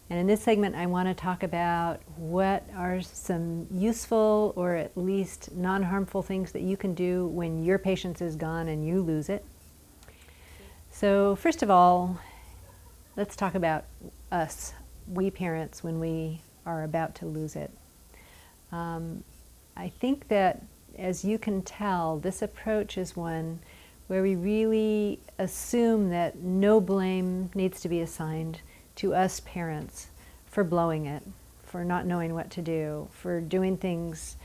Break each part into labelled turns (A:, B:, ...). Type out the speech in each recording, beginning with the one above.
A: And in this segment, I want to talk about what are some useful or at least non-harmful things that you can do when your patience is gone and you lose it. So first of all, let's talk about us, we parents, when we are about to lose it. I think that, as you can tell, this approach is one where we really assume that no blame needs to be assigned to us parents for blowing it, for not knowing what to do, for doing things,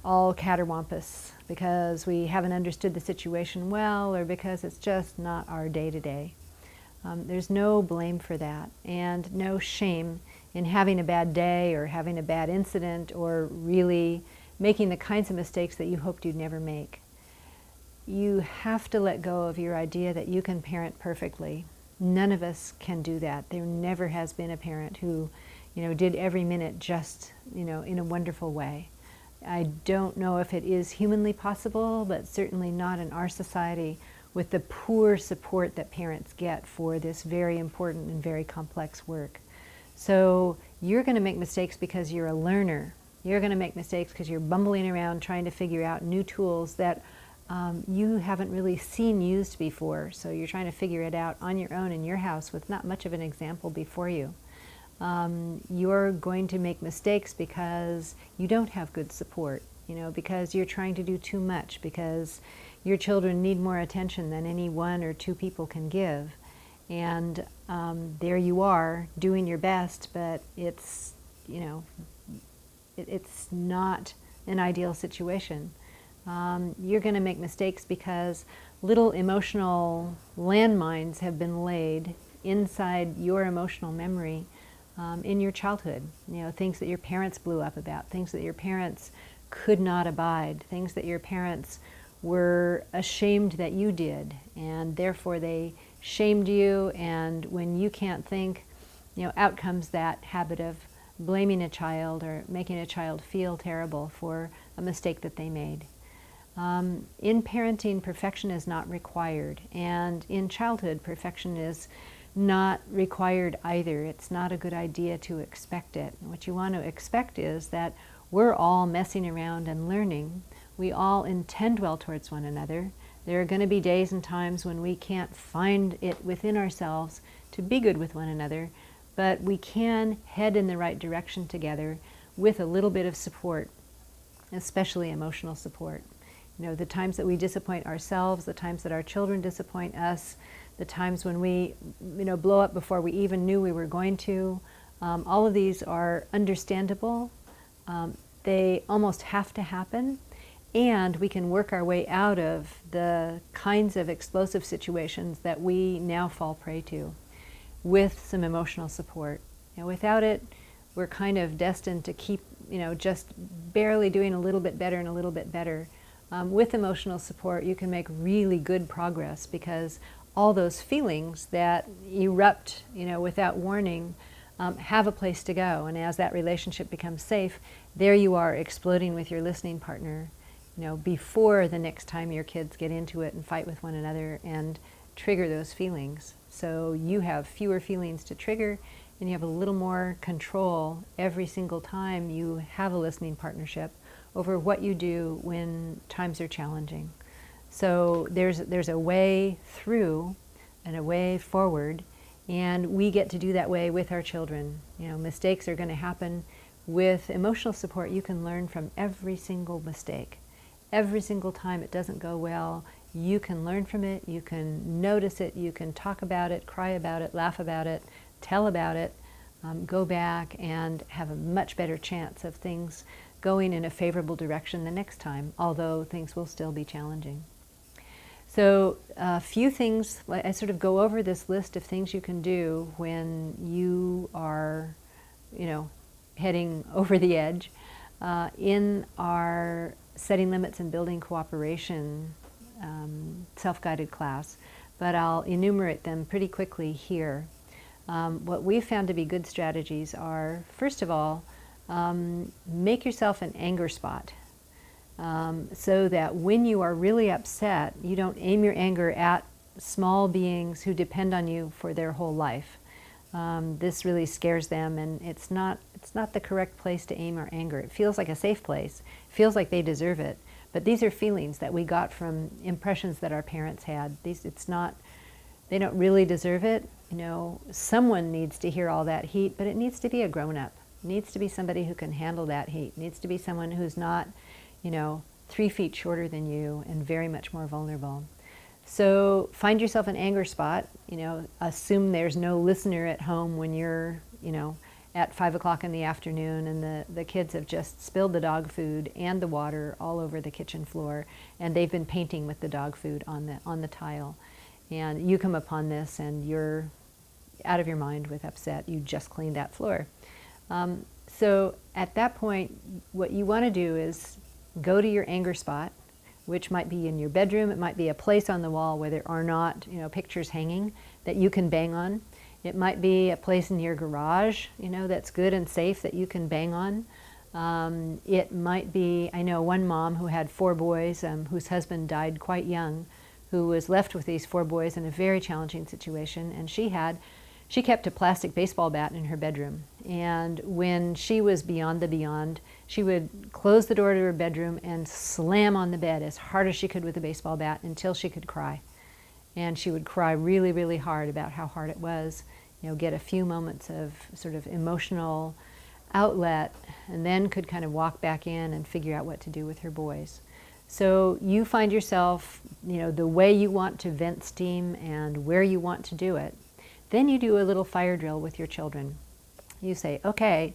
A: all catterwampus because we haven't understood the situation well or because it's just not our day-to-day. There's no blame for that, and no shame in having a bad day or having a bad incident or really making the kinds of mistakes that you hoped you'd never make. You have to let go of your idea that you can parent perfectly. None of us can do that. There never has been a parent who, did every minute just, in a wonderful way. I don't know if it is humanly possible, but certainly not in our society with the poor support that parents get for this very important and very complex work. So you're going to make mistakes because you're a learner. You're going to make mistakes because you're bumbling around trying to figure out new tools that you haven't really seen used before. So you're trying to figure it out on your own in your house with not much of an example before you. You're going to make mistakes because you don't have good support, because you're trying to do too much, because your children need more attention than any one or two people can give. And there you are doing your best, but it's, it's not an ideal situation. You're going to make mistakes because little emotional landmines have been laid inside your emotional memory in your childhood. Things that your parents blew up about, things that your parents could not abide, things that your parents were ashamed that you did, and therefore they shamed you, and when you can't think, out comes that habit of blaming a child or making a child feel terrible for a mistake that they made. In parenting, perfection is not required, and in childhood, perfection is not required either. It's not a good idea to expect it. What you want to expect is that we're all messing around and learning. We all intend well towards one another. There are going to be days and times when we can't find it within ourselves to be good with one another, but we can head in the right direction together with a little bit of support, especially emotional support. The times that we disappoint ourselves, the times that our children disappoint us, the times when we, blow up before we even knew we were going to, all of these are understandable. They almost have to happen. And we can work our way out of the kinds of explosive situations that we now fall prey to with some emotional support. Without it, we're kind of destined to keep, just barely doing a little bit better and a little bit better. With emotional support, you can make really good progress because all those feelings that erupt, without warning, have a place to go. And as that relationship becomes safe, there you are exploding with your listening partner, before the next time your kids get into it and fight with one another and trigger those feelings. So you have fewer feelings to trigger, and you have a little more control every single time you have a listening partnership over what you do when times are challenging. So there's a way through and a way forward, and we get to do that way with our children. Mistakes are going to happen. With emotional support, you can learn from every single mistake. Every single time it doesn't go well, you can learn from it, you can notice it, you can talk about it, cry about it, laugh about it, tell about it, go back and have a much better chance of things going in a favorable direction the next time, although things will still be challenging. So a few things, I sort of go over this list of things you can do when you are, heading over the edge. In our Setting Limits and Building Cooperation self-guided class, but I'll enumerate them pretty quickly here. What we've found to be good strategies are, first of all, make yourself an anger spot so that when you are really upset, you don't aim your anger at small beings who depend on you for their whole life. This really scares them, and it's not the correct place to aim our anger. It feels like a safe place. It feels like they deserve it. But these are feelings that we got from impressions that our parents had. They don't really deserve it. Someone needs to hear all that heat, but it needs to be a grown-up. It needs to be somebody who can handle that heat. It needs to be someone who's not, 3 feet shorter than you and very much more vulnerable. So find yourself an anger spot. Assume there's no listener at home when you're, at 5 o'clock in the afternoon and the kids have just spilled the dog food and the water all over the kitchen floor, and they've been painting with the dog food on the tile. And you come upon this and you're out of your mind with upset. You just cleaned that floor. So at that point, what you want to do is go to your anger spot, which might be in your bedroom. It might be a place on the wall where there are not, pictures hanging that you can bang on. It might be a place in your garage, that's good and safe that you can bang on. It might be, I know one mom who had 4 boys, whose husband died quite young, who was left with these 4 boys in a very challenging situation, and she kept a plastic baseball bat in her bedroom. And when she was beyond the beyond, she would close the door to her bedroom and slam on the bed as hard as she could with the baseball bat until she could cry. And she would cry really, really hard about how hard it was, get a few moments of sort of emotional outlet, and then could kind of walk back in and figure out what to do with her boys. So you find yourself, the way you want to vent steam and where you want to do it. Then you do a little fire drill with your children. You say, okay,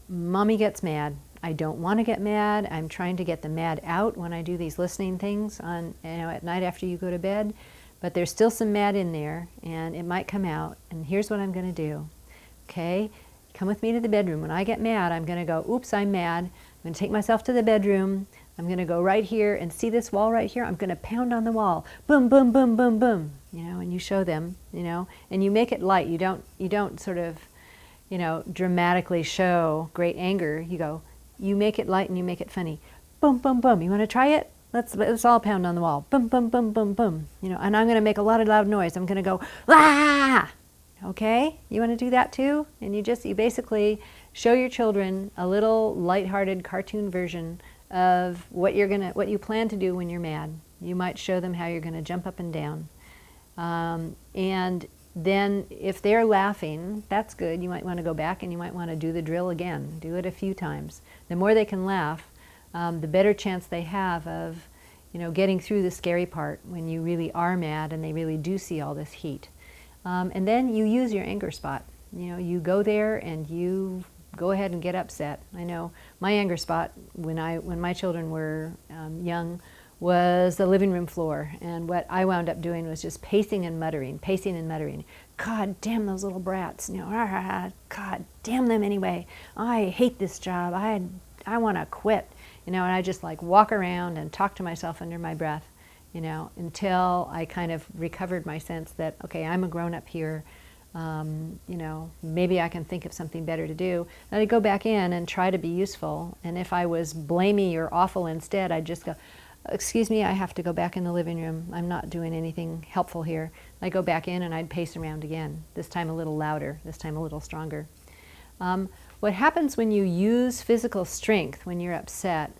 A: mommy gets mad. I don't want to get mad. I'm trying to get the mad out when I do these listening things at night after you go to bed. But there's still some mad in there, and it might come out. And here's what I'm going to do. Okay, come with me to the bedroom. When I get mad, I'm going to go, oops, I'm mad. I'm going to take myself to the bedroom. I'm going to go right here and see this wall right here. I'm going to pound on the wall. Boom, boom, boom, boom, boom. And you show them, and you make it light. You don't sort of, dramatically show great anger. You make it light and you make it funny. Boom, boom, boom. You want to try it? Let's all pound on the wall. Boom, boom, boom, boom, boom. And I'm going to make a lot of loud noise. I'm going to go, ah! Okay? You want to do that too? And you basically show your children a little lighthearted cartoon version of what you plan to do when you're mad. You might show them how you're going to jump up and down. And then if they're laughing, that's good. You might want to go back and you might want to do the drill again. Do it a few times. The more they can laugh, the better chance they have of, getting through the scary part when you really are mad and they really do see all this heat. And then you use your anger spot. You go there and you go ahead and get upset. I know my anger spot when my children were young was the living room floor, and what I wound up doing was just pacing and muttering. God damn those little brats! God damn them anyway. I hate this job. I want to quit. And I just walk around and talk to myself under my breath, until I kind of recovered my sense that, okay, I'm a grown up here. Maybe I can think of something better to do. And I'd go back in and try to be useful. And if I was blamey or awful instead, I'd just go, excuse me, I have to go back in the living room. I'm not doing anything helpful here. I'd go back in and I'd pace around again, this time a little louder, this time a little stronger. What happens when you use physical strength when you're upset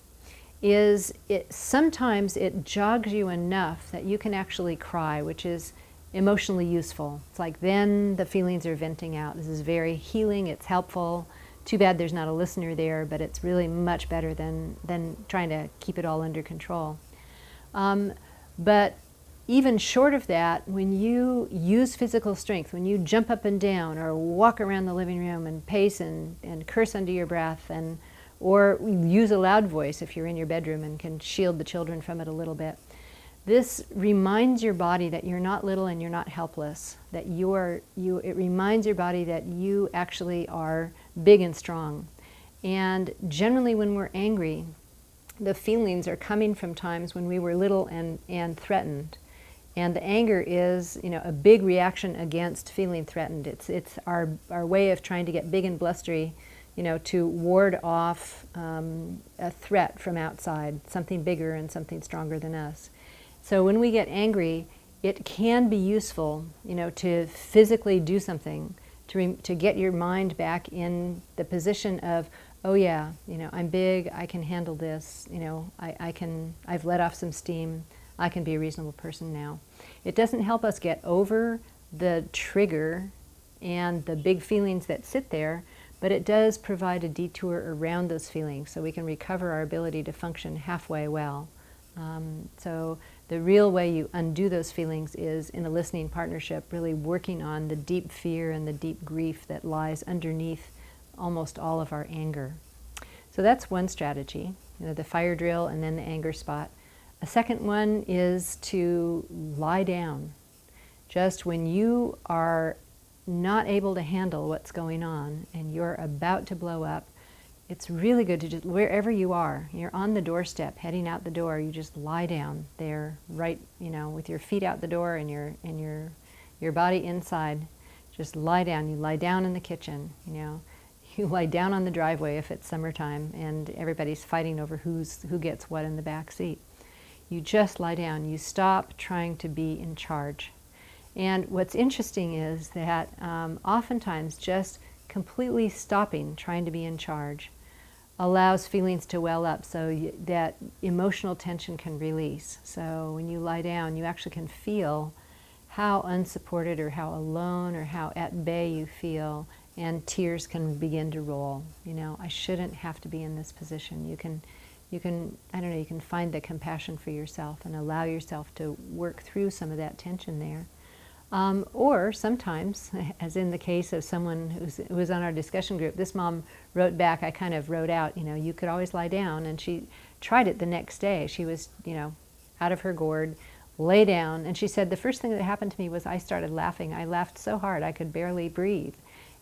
A: is sometimes it jogs you enough that you can actually cry, which is emotionally useful. It's like then the feelings are venting out. This is very healing, it's helpful. Too bad there's not a listener there, but it's really much better than trying to keep it all under control. But even short of that, when you use physical strength, when you jump up and down or walk around the living room and pace and curse under your breath, or use a loud voice if you're in your bedroom and can shield the children from it a little bit, this reminds your body that you're not little and you're not helpless, that it reminds your body that you actually are big and strong. And generally when we're angry, the feelings are coming from times when we were little and threatened. And the anger is, a big reaction against feeling threatened. It's our way of trying to get big and blustery, to ward off a threat from outside, something bigger and something stronger than us. So when we get angry, it can be useful, to physically do something to get your mind back in the position of, oh yeah, I'm big, I can handle this, I've let off some steam, I can be a reasonable person now. It doesn't help us get over the trigger and the big feelings that sit there, but it does provide a detour around those feelings so we can recover our ability to function halfway well. So the real way you undo those feelings is in a listening partnership, really working on the deep fear and the deep grief that lies underneath almost all of our anger. So that's one strategy, the fire drill and then the anger spot. A second one is to lie down. Just when you are not able to handle what's going on and you're about to blow up, it's really good to just, wherever you are, you're on the doorstep, heading out the door, you just lie down there, right, with your feet out the door and your body inside. Just lie down. You lie down in the kitchen, You lie down on the driveway if it's summertime and everybody's fighting over who gets what in the back seat. You just lie down. You stop trying to be in charge. And what's interesting is that oftentimes just completely stopping trying to be in charge allows feelings to well up so that emotional tension can release. So when you lie down, you actually can feel how unsupported or how alone or how at bay you feel, and tears can begin to roll. I shouldn't have to be in this position. You can you can find the compassion for yourself and allow yourself to work through some of that tension there. Or sometimes, as in the case of someone who was on our discussion group, this mom wrote back, I kind of wrote out, you could always lie down, and she tried it the next day. She was, out of her gourd, lay down, and she said, the first thing that happened to me was I started laughing. I laughed so hard I could barely breathe.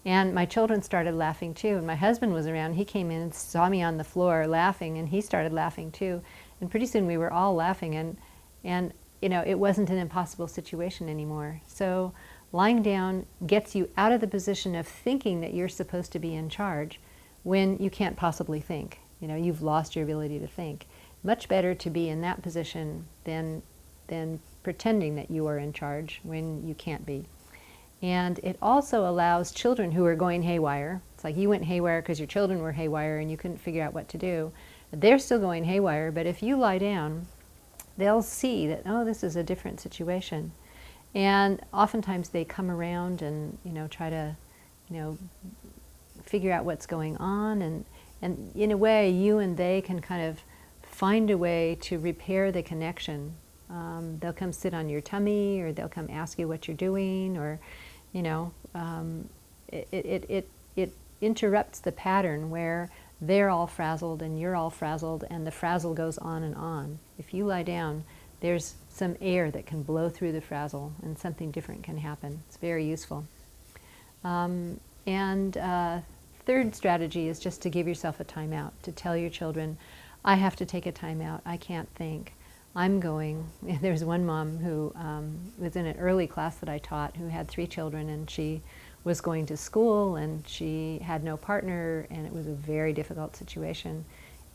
A: And my children started laughing too, and my husband was around. He came in and saw me on the floor laughing, and he started laughing too. And pretty soon we were all laughing, and it wasn't an impossible situation anymore. So lying down gets you out of the position of thinking that you're supposed to be in charge when you can't possibly think. You've lost your ability to think. Much better to be in that position than pretending that you are in charge when you can't be. And it also allows children who are going haywire. It's like you went haywire because your children were haywire and you couldn't figure out what to do. They're still going haywire, but if you lie down, they'll see that, oh, this is a different situation. And oftentimes they come around and, try to, figure out what's going on. And in a way, you and they can kind of find a way to repair the connection. They'll come sit on your tummy, or they'll come ask you what you're doing, or, it interrupts the pattern where they're all frazzled and you're all frazzled, and the frazzle goes on and on. If you lie down, there's some air that can blow through the frazzle and something different can happen. It's very useful. Third strategy is just to give yourself a timeout, to tell your children, I have to take a timeout, I can't think, I'm going. There's one mom who was in an early class that I taught who had 3 children, and she was going to school and she had no partner, and it was a very difficult situation.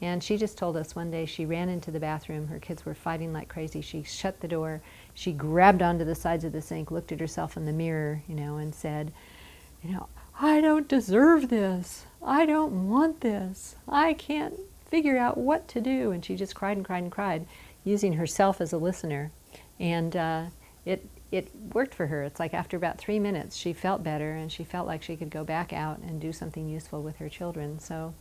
A: And she just told us one day she ran into the bathroom, her kids were fighting like crazy, she shut the door, she grabbed onto the sides of the sink, looked at herself in the mirror, and said, I don't deserve this, I don't want this, I can't figure out what to do. And she just cried and cried and cried, using herself as a listener. And it worked for her. It's like after about 3 minutes, she felt better and she felt like she could go back out and do something useful with her children. So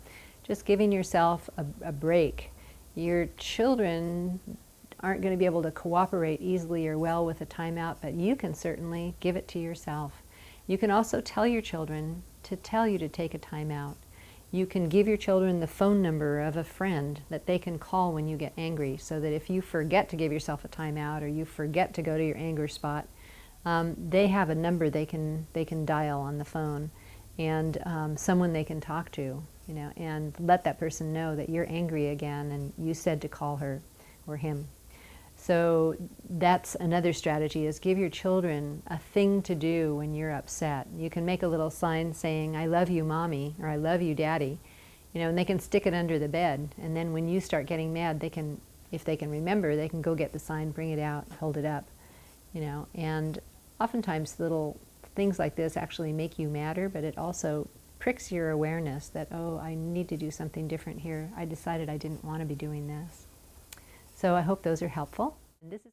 A: just giving yourself a break. Your children aren't going to be able to cooperate easily or well with a timeout, but you can certainly give it to yourself. You can also tell your children to tell you to take a timeout. You can give your children the phone number of a friend that they can call when you get angry, so that if you forget to give yourself a timeout or you forget to go to your anger spot, they have a number they can dial on the phone, and someone they can talk to, and let that person know that you're angry again and you said to call her or him. So that's another strategy, is give your children a thing to do when you're upset. You can make a little sign saying, I love you, Mommy, or I love you, Daddy, and they can stick it under the bed. And then when you start getting mad, they can, if they can remember, they can go get the sign, bring it out, hold it up, And oftentimes little things like this actually make you madder, but it also pricks your awareness that, oh, I need to do something different here. I decided I didn't want to be doing this. So I hope those are helpful. And this is